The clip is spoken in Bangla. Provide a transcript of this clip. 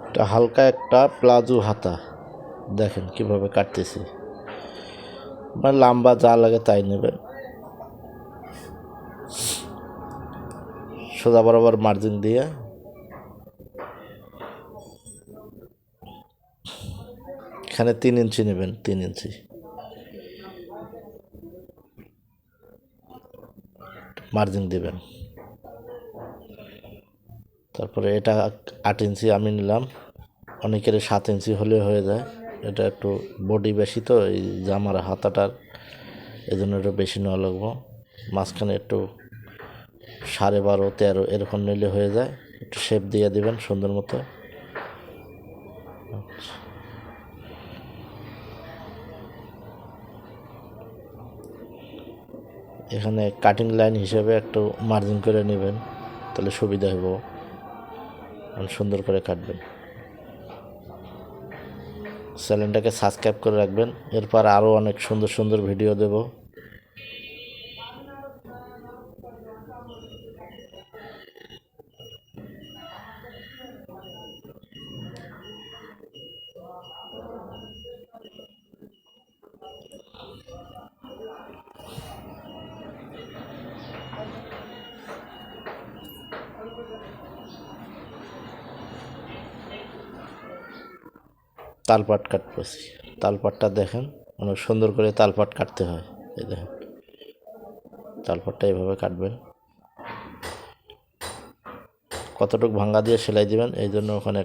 এটা হালকা একটা প্লাজো হাতা, দেখেন কিভাবে কাটতেছি। মানে লম্বা যা লাগে তাই নেবেন। সোজা বরাবর মার্জিন দিয়ে এখানে 3 ইঞ্চি নেবেন, 3 ইঞ্চি মার্জিন দিবেন। তারপরে এটা 8 ইঞ্চি আমি নিলাম, অনেকের 7 ইঞ্চি হলে হয়ে যায়। এটা একটু বডি বেশি তো এই জামার হাতাটার, এই জন্য একটু বেশি নেওয়া লাগবো। মাঝখানে একটু 12.5 13 এরকম নিলে হয়ে যায়। একটু শেপ দিয়ে দিবেন সুন্দর মতো। এখানে কাটিং লাইন হিসেবে একটু মার্জিন করে নেবেন, তাহলে সুবিধা হইব, সুন্দর করে কাটবেন। চ্যানেলটাকে সাবস্ক্রাইব করে রাখবেন, এরপর আরও অনেক সুন্দর সুন্দর ভিডিও দেব। তালপাট কাটতেছি, তালপাটটা দেখেন অনেক সুন্দর করে তালপাট কাটতে হয়। এই দেখেন তালপাটটা এইভাবে কাটবেন। কতটুকু ভাঙ্গা দিয়ে সেলাই দিবেন, এই জন্য ওখানে